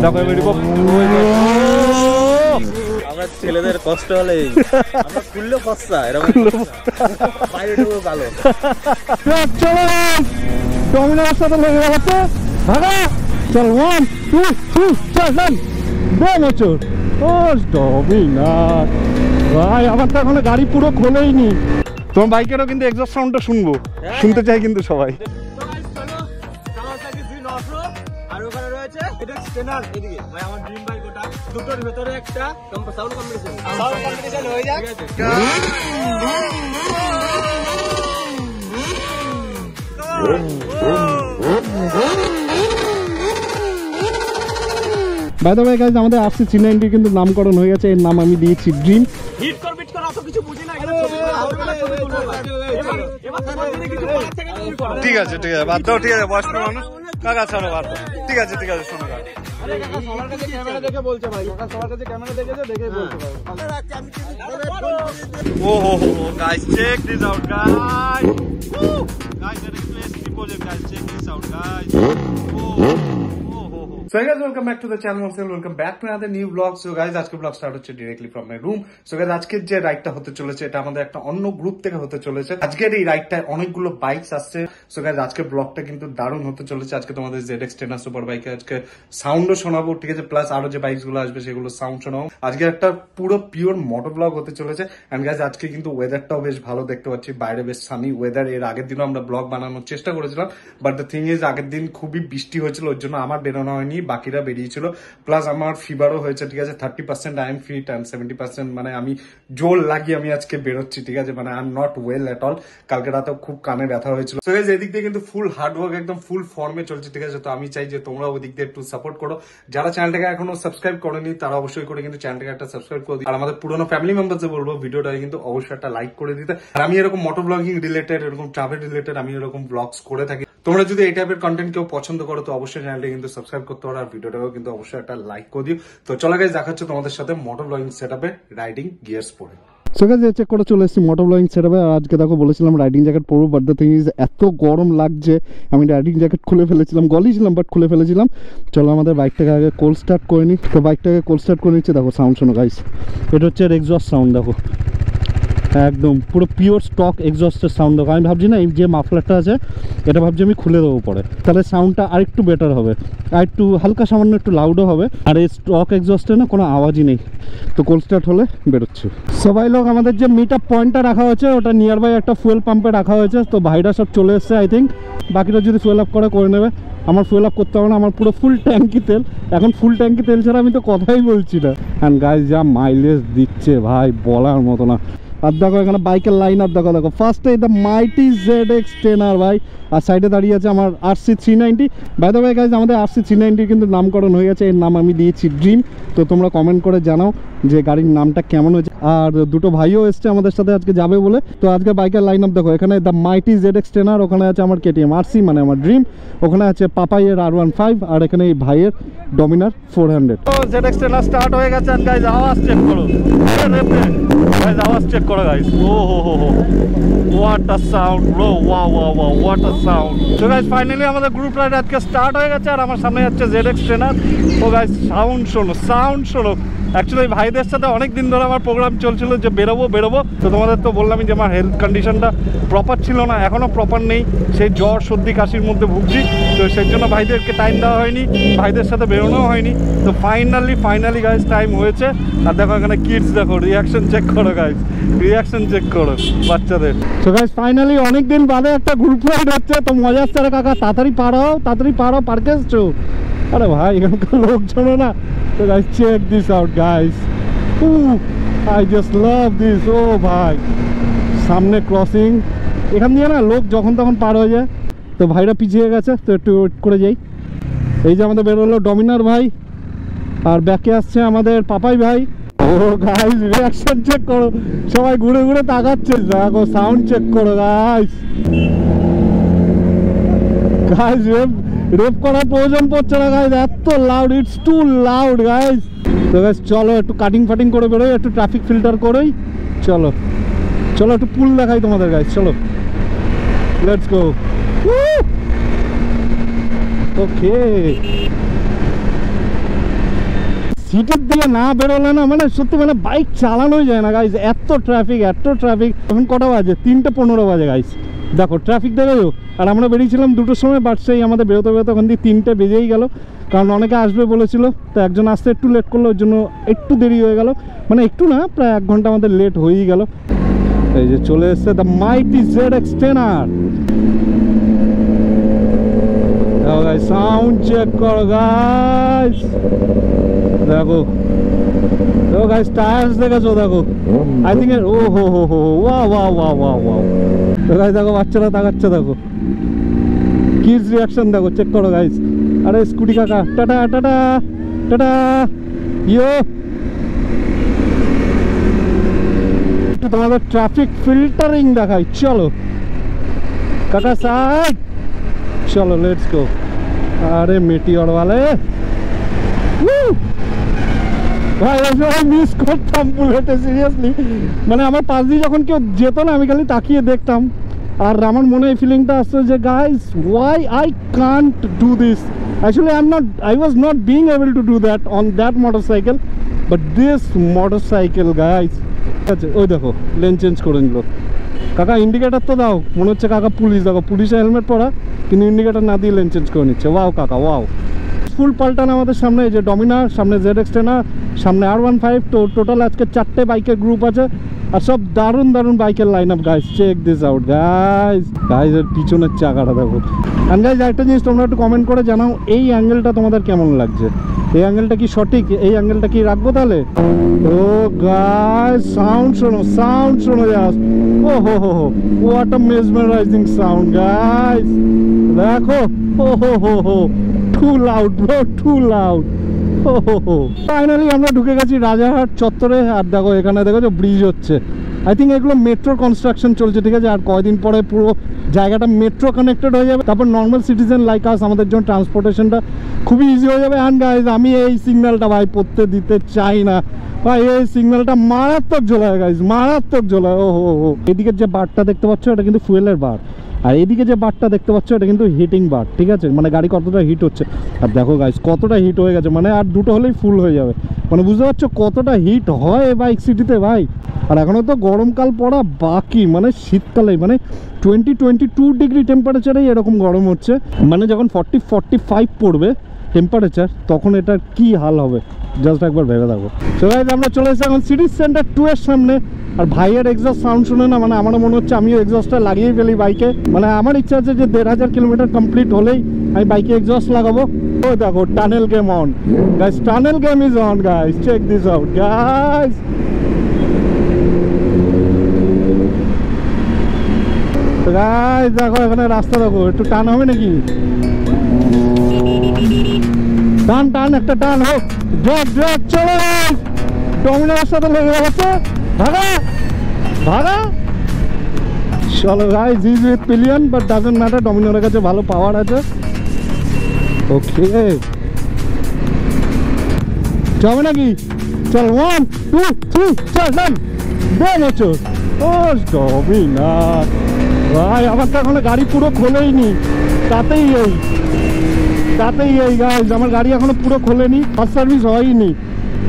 দেখো বেরিয়ে আমরা ছেলেদের কষ্ট হলে আমরা খুললে ফসা এরকম বাইরে ঢুকো কালো। চলো ডমিনার সাথে লেগে গেছে ভাগা। চল 1 2 3 4 দেন চোর। ও ডমিনার ভাই আমার তো এখনো গাড়ি পুরো খোলেইনি। তোমার বাইকেরও কিন্তু এক্সস্ট সাউন্ডটা শুনবো, শুনতে চাই কিন্তু সবাই। আর ওখানে রয়েছে এটা স্টেনার এদিকে ভাই আমার ড্রিম বাইক ওটা দুটোর ভিতরে একটা সাউন্ড কম্পিটিশন হয়ে যাক। বাই দ্য ওয়ে গাইস আমাদের RC 390 কিন্তু নামকরণ হয়ে গেছে। এর নাম আমি দিয়েছি ড্রিম। হিট কর বিট কর অত কিছু বুঝি না এটা ছবি ঠিক আছে ঠিক আছে বাদ দাও। ঠিক আছে বয়স্ক মানুষ কাকা ছাড়ো বাদ দাও। ঠিক আছে ঠিক আছে শোনো কাকা। আরে কাকা সবার কাছে ক্যামেরা দেখে বলছে ভাই, কাকা সবার কাছে ক্যামেরা দেখেছে দেখেই বলতে পারে। ও হো হো guys check this out guys. Guys এটা কিন্তু ST project guys, check this out guys. So guys, welcome back to the channel. Welcome back to another new vlog. So guys, আজকে vlog start হচ্ছে directly from my room. So guys, আজকের যে রাইডটা হতে চলেছে এটা আমাদের একটা অন্য গ্রুপ থেকে হতে চলেছে। আজকের এই রাইডটায় অনেকগুলো বাইকস আসছে। So guys, আজকের ব্লগটা কিন্তু দারুণ হতে চলেছে। আজকে তোমাদের ZX Tenor সুপার বাইকে আজকে সাউন্ডও শোনাবো, ঠিক আছে, প্লাস আরো যে বাইকস গুলো আসবে সেগুলো সাউন্ড শোনাবো। আজকে একটা পুরো পিওর মোটো ব্লগ হতে চলেছে। এন্ড গাইজ আজকে কিন্তু ওয়েদারটাও বেশ ভালো দেখতে পাচ্ছি, বাইরে বেশ সানি ওয়েদার। এর আগের দিনও আমরা ব্লগ বানানোর চেষ্টা করেছিলাম, বাট দ্য থিং ইজ আগের দিন খুবই বৃষ্টি হয়েছিল, ওর জন্য আমার বেরোনো হয়নি, বাকিরা বেরিয়েছিল। প্লাস আমার ফিভারও হয়েছে, ঠিক আছে, 30% আই এম ফিট অ্যান্ড 70% মানে আমি জোর লাগিয়ে আমি আজকে বেরোচ্ছি, ঠিক আছে, মানে I am not well at all. কালকে রাতে খুব কানে ব্যথা হয়েছিল। সো গাইজ এদিক দিয়ে কিন্তু ফুল হার্ডওয়ার্ক একদম ফুল ফর্মে চলছে, ঠিক আছে। তো আমি চাই যে তোমরা ওদিক দিয়ে একটু সাপোর্ট করো। যারা চ্যানেলটাকে এখনো সাবস্ক্রাইব করেনি তারা অবশ্যই করে কিন্তু চ্যানেলটাকে একটা সাবস্ক্রাইব করে দিই। আর আমাদের পুরোনো ফ্যামিলি মেম্বারদের বলবো ভিডিওটা কিন্তু অবশ্যই একটা লাইক করে দিতে। আর আমি এরকম মোটো ব্লগিং রিলেটেড, এরকম ট্রাভেল রিলেটেড আমি এরকম ব্লগস করে থাকি। তোমরা যদি এই টাইপের কন্টেন্ট কেউ পছন্দ করো তো অবশ্যই চ্যানেলটা কিন্তু সাবস্ক্রাইব করতে পারো, আর ভিডিওটাকেও কিন্তু অবশ্যই একটা লাইক করে দিও। তো চলো গাইস দেখা হচ্ছে তোমাদের সাথে মোটো ব্লগিং সেটআপে রাইডিং গিয়ার্স পরে। সো গাইস চেক করে চলে এসেছি মোটো ব্লগিং সেটআপে। আর আজকে দেখো বলেছিলাম রাইডিং জ্যাকেট পরবো, বাট দ্য থিং ইজ এত গরম লাগছে আমি রাইডিং জ্যাকেট খুলে ফেলেছিলাম, গলিয়েছিলাম বাট খুলে ফেলেছিলাম। চলো আমাদের বাইকটাকে আগে কোল্ড স্টার্ট করে নিই। তো বাইকটাকে কোল্ড স্টার্ট করে নিচ্ছে, দেখো সাউন্ড শোনো গাইস, এটা হচ্ছে এক্সস্ট সাউন্ড, দেখো একদম পুরো পিওর স্টক এক্সস্টের সাউন্ড। দেখো আমি ভাবছি না এই যে মাফলারটা আছে এটা ভাবছি আমি খুলে দেবো পরে, তাহলে সাউন্ডটা আরেকটু বেটার হবে, আর একটু হালকা সামান্য একটু লাউডও হবে। আর এই স্টক এক্সস্টে না কোনো আওয়াজই নেই। তো কোল্ড স্টার্ট হলে বেরোচ্ছে। সবাই লোক আমাদের যে মিট আপ পয়েন্টটা রাখা হয়েছে ওটা নিয়ার বাই একটা ফুয়েল পাম্পে রাখা হয়েছে। তো ভাইরা সব চলে এসছে আই থিঙ্ক, বাকিটা যদি ফুয়েল আপ করে নেবে। আমার ফুয়েল আপ করতে হবে না, আমার পুরো ফুল ট্যাঙ্কি তেল। এখন ফুল ট্যাঙ্কি তেল ছাড়া আমি তো কথাই বলছি না। অ্যান্ড গাইস যা মাইলেজ দিচ্ছে ভাই বলার মতো না। আর দেখো এখানে বাইকের লাইন আপ দেখো, দেখো ফার্স্টে দ্য মাইটি ZX Tenor ভাই, আর সাইডে দাঁড়িয়ে আছে আমার RC 390। By the way guys আমাদের RC 390 কিন্তু নামকরণ হয়ে গেছে, এর নাম আমি দিয়েছি ড্রিম। তো তোমরা কমেন্ট করে জানাও যে গাড়ির নামটা কেমন হয়েছে। আর দুটো ভাইও এসছে আমাদের সাথে আজকে যাবে বলে। তো আজকে বাইকের লাইন আপ দেখো, এখানে দ্য মাইটি ZX Tenor, ওখানে আছে আমার KTM RC মানে আমার ড্রিম, ওখানে আছে পাপাইয়ের R15, আর এখানে এই ভাইয়ের ডমিনার 400। তো ZX Tenor স্টার্ট হয়ে গেছে। আর গাইস আওয়াজ চেক করো, গাইস আওয়াজ চেক করো গাইস, ও হো হো হো what a sound bro, wow wow wow what a sound. তো গাইস ফাইনালি আমাদের গ্রুপ রাইড আজকে স্টার্ট হয়ে গেছে, আর আমার সামনে যাচ্ছে ZX Tenor। তো গাইস সাউন্ড শোনো, সাউন্ড শোনো। অ্যাকচুয়ালি ভাইদের সাথে অনেক দিন ধরে আমার প্রোগ্রাম চলছিল যে বেরোবো। তো তোমাদের তো বললামই যে আমার হেলথ কন্ডিশনটা প্রপার ছিল না, এখনও প্রপার নেই, সেই জ্বর সর্দি কাশির মধ্যে ভুগছি। তো সেই জন্য ভাইদেরকে টাইম দেওয়া হয়নি, ভাইদের সাথে বেরোনোও হয়নি। তো ফাইনালি গাইজ টাইম হয়েছে। আর দেখো এখানে কিডস, দেখো রিয়াকশন চেক করো গাইজ, রিয়াকশন চেক করো বাচ্চাদের। তো গাইজ ফাইনালি অনেকদিন বাদে একটা গ্রুপ রাইড হচ্ছে। তো মজা আসছে রে কাকা, তাড়াতাড়ি পারো পার্কে এসছো। আরে ভাই এখানকার লোকজন না। তো guys check this out guys, I just love this. ও ভাই সামনে ক্রসিং, এখান দিয়ে না লোক যখন তখন পার হয়ে যায়। তো ভাইরা পিছিয়ে গেছে, তো একটু ওয়েট করে যাই। এই যে আমাদের বেরোলো ডমিনার ভাই, আর ব্যাকে আসছে আমাদের পাপাই ভাই। ও গাইস রিঅ্যাকশন চেক করো, সবাই ঘুরে ঘুরে তাকাচ্ছে, দেখো সাউন্ড চেক করো গাইস। গাইস রেপ করার প্রয়োজন পড়ছে না গাইস, এত loud, it's too loud guys. তো গাইস চলো একটু কাটিং ফাটিং করে বেরোই, একটু ট্রাফিক ফিল্টার করেই চলো একটু পুল দেখাই তোমাদের গাইস, চলো লেটস গো। ওকে সিটির দিকে না বেরোলে না মানে সত্যি মানে বাইক চালানোই যায় না গাইস, এত ট্রাফিক। এখন কটা বাজে? 3:15 বাজে গাইস। দেখো ট্রাফিক দেখো। আর আমরা বেরিয়েছিলাম 2টোর সময়, বাট সেই আমাদের বেরোতে ওখান দিয়ে 3টে বেজেই গেল, কারণ অনেকে আসবে বলেছিল। তো একজন আসতে একটু লেট করলো, ওর জন্য একটু দেরি হয়ে গেল, মানে একটু না প্রায় 1 ঘন্টা আমাদের লেট হয়েই গেল। এই যে চলে এসছে the mighty ZX-10R। Sound check করো গাইস, দেখো গাইস টায়ার্স দেখেছো, দেখো আই থিঙ্ক ও হো হো হো ওয়া তো গাইস দেখো বাচ্চারা তাকাচ্ছে, দেখো কিডস রিয়াকশন দেখো, চেক করো গাইস। আরে স্কুটি কাকা টাটা টাটা টাটা ইয়ো। তোমাদের ট্রাফিক ফিল্টারিং দেখাই, চলো কাকা সাইড, চলো লেটস গো। আরে মেটিওর वाले ভাই আমি মিস করতাম বুলেটে, সিরিয়াসলি। মানে আমার পাশ দিয়ে যখন কেউ যেত না আমি খালি তাকিয়ে দেখতাম, আর আমার মনে এই ফিলিংটা আসছে যে guys why I can't do this. Actually I was not being able to do that on that motorcycle, but this motorcycle guys. আচ্ছা ওই দেখো লেন চেঞ্জ করে নিল কাকা, ইন্ডিকেটার তো দাও, মনে হচ্ছে কাকা পুলিশ। দেখো পুলিশের হেলমেট পরা কিন্তু ইন্ডিকেটার না দিয়ে লেন চেঞ্জ করে নিচ্ছে। ওয়াও কাকা ওয়াও। ফুল পাল্টান আমাদের সামনে, এই যে ডমিনার, সামনে ZX-10R, সামনে R15। তো টোটাল আজকে 4টে বাইকের গ্রুপ আছে, আর সব দারুণ বাইকের line up guys. Check this out guys. এর পিছনের চাকাটা দেখো। আর গাইস একটা জিনিস তোমরা একটু কমেন্ট করে জানাও, এই অ্যাঙ্গেলটা তোমাদের কেমন লাগছে? এই অ্যাঙ্গেলটা কি সঠিক? এই অ্যাঙ্গেলটা কি রাখবো তাহলে? ও গাইস সাউন্ড শোনো জাস্ট, ও হো হো হো, what a mesmerising sound guys. দেখো ও হো হো হো, too loud bro, too loud. Finally আমরা ঢুকে গেছি রাজারহাট চত্বরে। আর দেখো এখানে দেখো যে ব্রিজ হচ্ছে, আই থিঙ্ক এগুলো মেট্রোর কনস্ট্রাকশন চলছে, ঠিক আছে। আর কয়দিন পরে পুরো জায়গাটা মেট্রো কানেক্টেড হয়ে যাবে, তারপর নর্মাল সিটিজেন লাইক আস আমাদের জন্য ট্রান্সপোর্টেশনটা খুবই ইজি হয়ে যাবে। অ্যান্ড গাইজ আমি এই সিগন্যালটা ভাই পড়তে দিতে চাই না ভাই, এই সিগন্যালটা মারাত্মক জ্বলায় গাইজ, মারাত্মক জ্বলায়। ও হো, এদিকের যে বারটা দেখতে পাচ্ছ এটা কিন্তু ফুয়েলের বার, আর এদিকে যে বারটা দেখতে পাচ্ছ এটা কিন্তু হিটিং বার, ঠিক আছে। মানে গাড়ি কতটা হিট হচ্ছে, আর দেখো গাইস কতটা হিট হয়ে গেছে, মানে আর 2টো হলেই ফুল হয়ে যাবে। মানে বুঝতে পারছো কতটা হিট হয় বাইক সিটিতে ভাই। আর এখনও তো গরমকাল পড়া বাকি, মানে শীতকালেই মানে 22 ডিগ্রি টেম্পারেচারেই এরকম গরম হচ্ছে। মানে যখন 45 পড়বে টেম্পারেচার, তখন এটার কি হাল হবে জাস্ট একবার ভেবে দেখো। তো গাইস আমরা চলে এসেছি এখন সিটি সেন্টার 2 এর সামনে। আর ভাইয়ের এক্সস্ট সাউন্ড শুনে না মানে আমারও মনে হচ্ছে আমিও এক্সস্টটা লাগিয়ে ফেলি বাইকে। মানে আমার ইচ্ছা আছে যে 1500 কিলোমিটার কমপ্লিট হলেই আমি বাইকে এক্সস্ট লাগাবো। ও দেখো tunnel game on guys, tunnel game is on guys, check this out guys. Guys দেখো এখানে রাস্তা দেখো, একটু টান হবে নাকি? টান একটা টান হোক, ড্রপ চলো গাইস। ডমিনারের সাথে লেগে গেছে, ভাগা চলো guys. Is with pillion but doesn't matter, ডমিনারের কাছে ভালো পাওয়ার আছে। ওকে যাবে নাকি? চল 1 2 3 চল ডান দেন হচ্ছে। ও ডমিনার ভাই আমার তো এখনো গাড়ি পুরো খোলেইনি, তাতেই এই গাইস আমার গাড়ি এখনো পুরো খোলেনি, ফার্স্ট সার্ভিস হয়নি।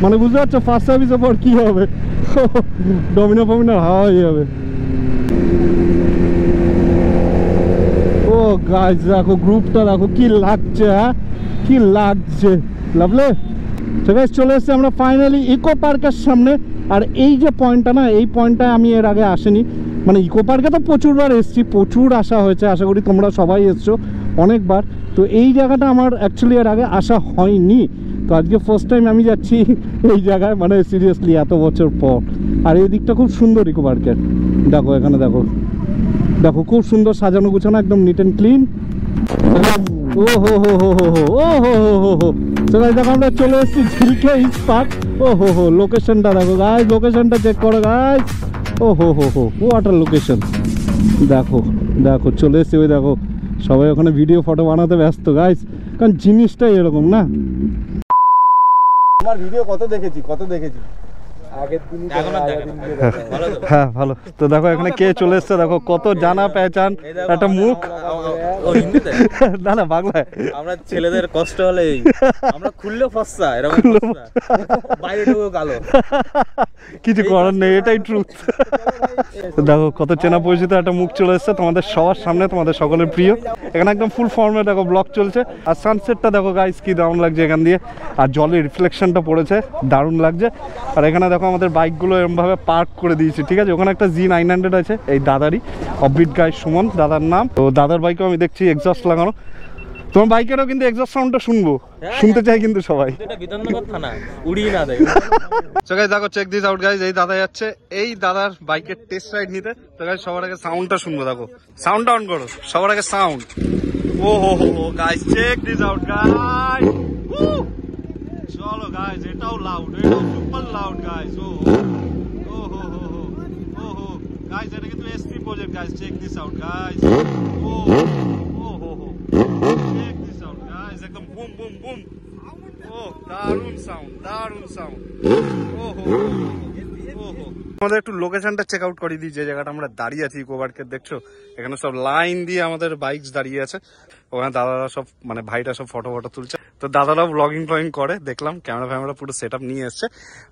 মানে বুঝতে পারছো ফার্স্ট সার্ভিসের পর কি হবে, ডমিনার হাওয়া হয়ে যাবে। ও গাইস দেখো গ্রুপটা দেখো কি লাগছে, হ্যাঁ কি লাগছে, লাভলে। তো গাইস চলে এসেছি আমরা ফাইনালি ইকো পার্কের সামনে। আর এই যে পয়েন্টটা না, এই পয়েন্টটায় আমি এর আগে আসিনি। মানে ইকো পার্কে তো প্রচুরবার এসেছি, প্রচুর আসা হয়েছে, আশা করি তোমরা সবাই এসছো অনেকবার। তো এই জায়গাটা আমার অ্যাকচুয়ালি এর আগে আসা হয়নি, তো আজকে ফার্স্ট টাইম আমি যাচ্ছি এই জায়গায়, মানে সিরিয়াসলি এত বছর পর। আর এই দিকটা খুব সুন্দর ইকো পার্কের, দেখো এখানে দেখো খুব সুন্দর সাজানো গুছানো, একদম নিট অ্যান্ড ক্লিন। ও হো হো হো হো হো ও হো হো হো হো। তো গাইস দেখো আমরা চলে এসেছি ঝিলকে ইস্ট পার্ক। ও হো হো লোকেশনটা দেখো গাইস, লোকেশনটা চেক করো গাইস। ও হো হো হো ওয়াটার লোকেশন দেখো চলে এসেছি। ওই দেখো সবাই ওখানে ভিডিও ফটো বানাতে ব্যস্ত গাইস, কারণ জিনিসটাই এরকম না। আমার ভিডিও কত দেখেছি হ্যাঁ ভালো। তো দেখো এখানে কে চলে এসছে, দেখো কত জানা পেহচান একটা মুখ। ও হিন্দিতে? না না বাংলায়। আমরা ছেলেদের কষ্ট হলে আমরা খুললেও ফর্সা, এরকম ফর্সা, বাইরে ঢুকেও কালো। কিছু করার নেই, এটাই ট্রুথ। দেখো কত চেনা পরিচিত একটা মুখ চলে এসছে তোমাদের সবার সামনে, তোমাদের সকলের প্রিয়। এখানে একদম ফুল ফর্মে দেখো ব্লগ চলছে, আর সানসেটটা দেখো গাইস কি দারুণ লাগছে এখান দিয়ে, আর জলের রিফ্লেকশনটা পড়েছে, দারুণ লাগছে। আর এখানে দেখো আমাদের বাইকগুলো এরমভাবে পার্ক করে দিয়েছি, ঠিক আছে। ওখানে একটা G900 আছে, এই দাদারই, অফবিট গাই সুমন দাদার নাম। তো দাদার বাইকেও আমি দেখছি এক্সস্ট লাগানো। তোমার বাইকেরও কিন্তু এক্সস্ট সাউন্ডটা শুনবো, শুনতে চাই কিন্তু সবাই। এটা বিধাননগর থানা, উড়িয়ে না দেয়। সো গাইস দেখো, চেক দিস আউট গাইস, এই দাদা যাচ্ছে এই দাদার বাইকের টেস্ট রাইড নিতে। তো গাইস সবার আগে সাউন্ডটা শুনবো, দেখো সাউন্ডটা অন করো, সবার আগে সাউন্ড। ও হো হো guys, check this out guys. চলো গাইস, এটাও লাউড, এটাও সুপার লাউড গাইস। ও হো হো ও হো গাইস, এটা কিন্তু S3 project guys, check this out guys. ও হো হো চেক দিস আউট গাইস, একদম বুম বুম বুম। ও দারুন সাউন্ড, দারুন সাউন্ড। আমাদের একটু লোকেশনটা চেক আউট করে দিই, যে জায়গাটা আমরা দাঁড়িয়ে আছি ইকো পার্কের, দেখছো এখানে সব লাইন দিয়ে আমাদের বাইক দাঁড়িয়ে আছে। ওখানে দাদারা সব মানে ভাইরা সব ফটো তুলছে। তো দাদারাও ব্লগিং করে, দেখলাম ক্যামেরা ফ্যামেরা পুরো সেট আপ নিয়ে এসছে।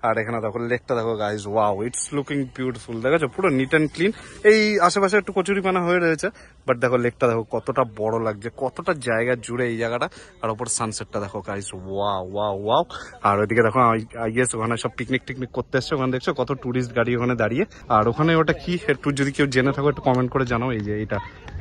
আর এখানে দেখো লেকটা দেখো guys, wow it's looking beautiful, দেখেছো পুরো নিট অ্যান্ড ক্লিন। এই আশেপাশে একটু কচুরিপানা হয়ে রয়েছে, বাট দেখো লেকটা দেখো কতটা বড় লাগছে, কতটা জায়গা জুড়ে এই জায়গাটা। আর ওপর সানসেটটা দেখো গাইজ, ওয়াও ওয়াও ওয়াও। আর ওইদিকে দেখো আই গেস ওখানে সব পিকনিক টিকনিক করতে এসছে, ওখানে দেখছো কত টুরিস্ট গাড়ি ওখানে দাঁড়িয়ে। আর ওখানে ওটা কি একটু যদি কেউ জেনে থাকো একটু কমেন্ট করে জানাও। এই যে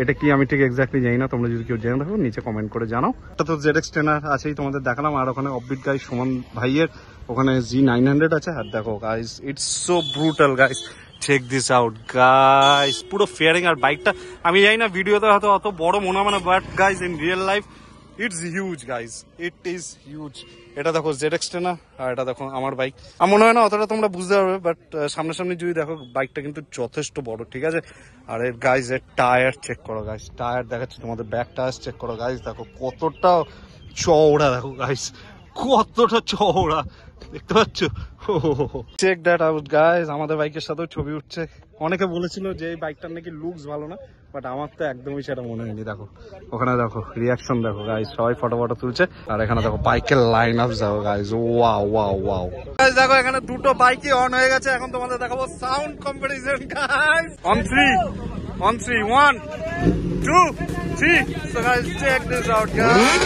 এটা কি আমি ঠিক এক্স্যাক্টলি জানি না, তোমরা যদি কেউ জেনে থাকো নিচে কমেন্ট করে জানাও। এটা তো ZX ট্রেনার আছেই, তোমাদের দেখালাম। আর ওখানে অফবিট গাই সুমন ভাইয়ের ওখানে G900 আছে। আর দেখো guys, it's so brutal guys, check this out guys, পুরো ফেয়ারিং। আর বাইকটা আমি জানি না ভিডিওতে হয়তো অত বড় মনে হয় না, but guys in real life it's huge guys, it is huge. এটা দেখো ZX ট্রেনার, আর এটা দেখো আমার বাইক। আমার মনে হয় না অতটা তোমরা বুঝতে পারবে, বাট সামনাসামনি যদি দেখো বাইকটা কিন্তু যথেষ্ট বড়, ঠিক আছে। আর এর গাইস এর টায়ার চেক করো গাইস, টায়ার দেখাচ্ছি তোমাদের, ব্যাক টায়ার চেক করো গাইস, দেখো কতটা চওড়া, দেখো গাইস কতটা চওড়া, দেখতে পাচ্ছ। চেক দ্যাট আউট গাইস, আমাদের বাইকের সাথেও ছবি উঠছে। অনেকে বলেছিল যে এই বাইকটার নাকি লুকস ভালো না, বাট আমার তো একদমই সেটা মনে হয়নি। দেখো ওখানে দেখো রিয়াকশন দেখো গাইস, সবাই ফটো তুলছে। আর এখানে দেখো বাইকের লাইন আপ দেখো guys, wow wow wow guys. দেখো এখানে দুটো বাইকই অন হয়ে গেছে, এখন তোমাদের দেখাবো sound competition guys. On 3 1 2 3। So guys check this out guys.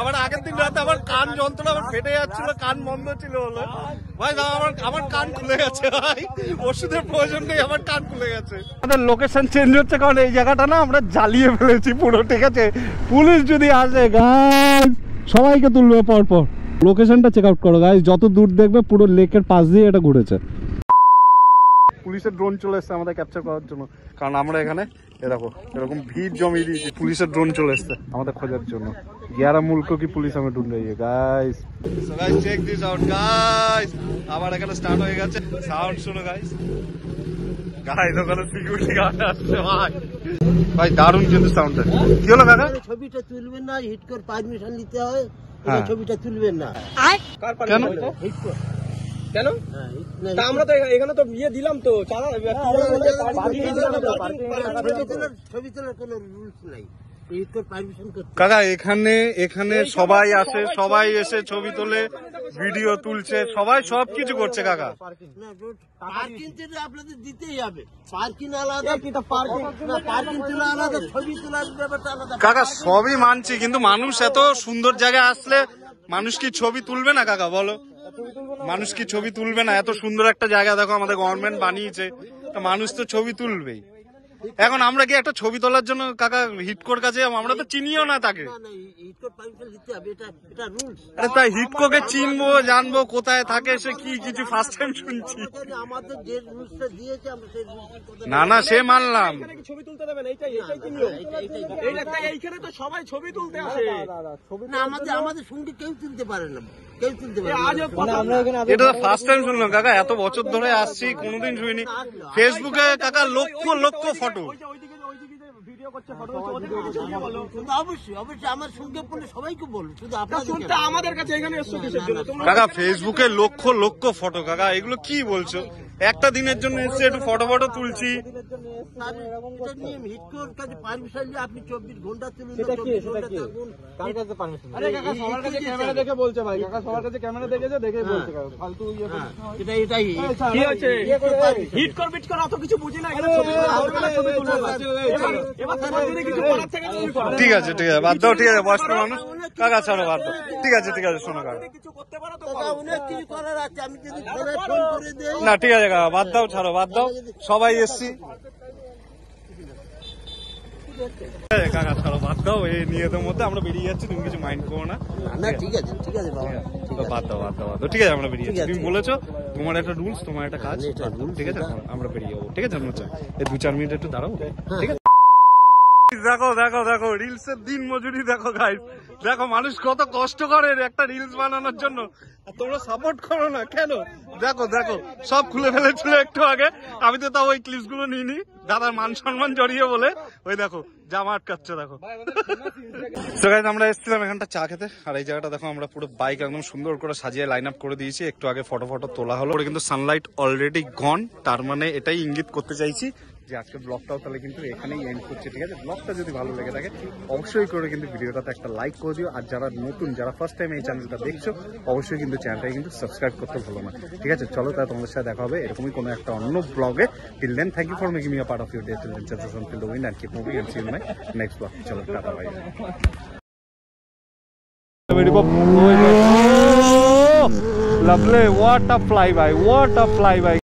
আমার আগের দিন রাতে আমার কান যন্ত্রণা, আমার ফেটে যাচ্ছিল, কান বন্ধ ছিল বলে ভাই, আমার কান খুলে গেছে ভাই, ওষুধের প্রয়োজন নেই, আমার কান খুলে গেছে। আমাদের লোকেশন চেঞ্জ হচ্ছে কারণ এই জায়গাটা না আমরা জ্বালিয়ে ফেলেছি পুরো, ঠিক আছে। পুলিশ যদি আসে গাইস সবাইকে তুলবে পরপর। লোকেশনটা চেক আউট করো গাইস, যত দূর দেখবে পুরো লেকের পাশ দিয়ে এটা ঘুরেছে। পুলিশের ড্রোন চলে এসছে আমাদের ক্যাপচার করার জন্য, কারণ আমরা এখানে এরকম ভিড় জমিয়ে দিয়েছি, পুলিশের ড্রোন চলে এসছে আমাদের খোঁজার জন্য। 11 মুল্ক কি পুলিশ আমি ঢুঁড় রही है guys. So guys check this out guys, আবার এখানে স্টার্ট হয়ে গেছে, সাউন্ড শুনো গাইস। গাইস ওখানে সিকিউরিটি গার্ড আসছে ভাই দারুণ কিন্তু সাউন্ডটা। কি হলো কাকা? ছবিটা তুলবেন না, হিট করে পারমিশন নিতে হয়, ছবিটা তুলবেন না। কেন? কেন? আমরা তো এখানে তো বিয়ে দিলাম তো, ছবি তোলার কোনো রুলস নাই। কাকা এখানে সবাই আসে, সবাই এসে ছবি তোলে, ভিডিও তুলছে, সবাই সবকিছু করছে কাকা। পার্কিং আপনাদের দিতেই হবে, পার্কিং আলাদা, পার্কিং তোলা আলাদা, ছবি তোলার ব্যাপারটা আলাদা। কাকা সবই মানছি, কিন্তু মানুষ এত সুন্দর জায়গায় আসলে মানুষ কি ছবি তুলবে না কাকা বলো? মানুষ কি ছবি তুলবে না? এত সুন্দর একটা জায়গা দেখো আমাদের গভর্নমেন্ট বানিয়েছে, মানুষ তো ছবি তুলবেই। এখন আমরা কি একটা ছবি তোলার জন্য কাকা হিটকোর কাছে, আমরা তো চিনিও না তাকে। আরে তাই হিটকোকে চিনবো, জানবো কোথায় থাকে সে, কি কিছু ফার্স্ট টাইম শুনছি। না সে মানলাম, ছবি তুলতে দেবেন, এইখানে তো সবাই ছবি তুলতে আসে। না আমাদের সঙ্গে কেউ তুলতে পারে না, কেউ তুলতে পারে না। এটা তো ফার্স্ট টাইম শুনলাম কাকা, এত বছর ধরে আসছি কোনোদিন শুনিনি। ফেসবুকে কাকা lakh lakh photo photo. Video করছে, ফটো হচ্ছে, ওদিকে কিছু কি বলো? অবশ্যই অবশ্যই আমার সঙ্গে বললে সবাইকে বলুন, শুধু আপনার শুনতে আমাদের কাছে এখানে এসছো কিসের জন্য? তোমরা কাকা ফেসবুকে লক্ষ লক্ষ ফটো, কাকা এগুলো কি বলছো? একটা দিনের জন্য এসছে, একটু ফটো ফটো তুলছি। পারমিশন নিয়ে আপনি 24 ঘন্টা তুলুন, সেটা কি? কার কাছে পারমিশন? আরে কাকা সবার কাছে ক্যামেরা দেখে বলছে ভাই, কাকা সবার কাছে ক্যামেরা দেখেছে, দেখেই বলছে কাকা। ফালতু ইয়ে করছে। এটাই কি হচ্ছে? হিট কর বিট কর অত কিছু বুঝি না, এখানে ছবি তুলবো। এবার তোমার যদি কিছু করার থাকে তুমি করো। ঠিক আছে ঠিক আছে, বাদ দাও, ঠিক আছে বয়স্ক মানুষ, কাকা ছাড়ো বাদ দাও। ঠিক আছে ঠিক আছে, শোনো কাকা, কিছু করতে পারো তো দাদা, অনেক কিছু করার আছে, আমি যদি ঘরে ফোন করে দেই। না ঠিক আছে কাকা, বাদ দাও, ছাড়ো বাদ দাও, সবাই এসছি। কাকা ছাড়ো বাদ দাও, এই নিয়তের মধ্যে আমরা বেরিয়ে যাচ্ছি, তুমি কিছু মাইন্ড করো না। না ঠিক আছে বাবা, ঠিক আছে। বাদ দাও বাদ দাও বাদ দাও, ঠিক আছে আমরা বেরিয়ে যাচ্ছি। ঠিক আছে, তুমি বলেছো তোমার একটা রুলস, তোমার একটা কাজ, এটা rules, ঠিক আছে এটা। আমরা বেরিয়ে যাবো। ঠিক আছে আমরা এই 2-4 মিনিট একটু দাঁড়াবো, ঠিক আছে? দেখো দেখো দেখো, রিলস এর দিন মজুরি দেখো গাইস, দেখো মানুষ কত কষ্ট করে একটা রিলস বানানোর জন্য, আর তোমরা সাপোর্ট করো না কেন? দেখো দেখো সব খুলে ফেলেছিল একটু আগে, আমি তো তাও ওই ক্লিপস গুলো নিইনি, দাদার মান সম্মান জড়িয়ে বলে। ওই দেখো জামা আটকাচ্ছে, দেখো। তো গাইস আমরা এসেছিলাম এখানটা চা খেতে, আর এই জায়গাটা দেখো আমরা পুরো বাইক একদম সুন্দর করে সাজিয়ে লাইন আপ করে দিয়েছি। একটু আগে ফটো ফটো তোলা হলো, কিন্তু সানলাইট অলরেডি গন, তার মানে এটাই ইঙ্গিত করতে চাইছি যে আজকে ব্লগটাও তাহলে কিন্তু এখানেই এন্ড করছে। ঠিক আছে, ব্লগটা যদি ভালো লেগে থাকে অবশ্যই করে কিন্তু ভিডিওটাতে একটা লাইক করে দিও, আর যারা নতুন, যারা ফার্স্ট টাইম এই চ্যানেলটা দেখছো অবশ্যই কিন্তু চ্যানেলটাকে কিন্তু সাবস্ক্রাইব করতে ভুলো না। ঠিক আছে, চলো তাহলে তোমাদের সাথে দেখা হবে এরকমই কোনো একটা অন্য ব্লগে। Till then thank you for making me a part of your day. Till then just feel the wind and keep moving and see you in my next blog. চলো tata bye. Lovely, what a flyby, what a flyby.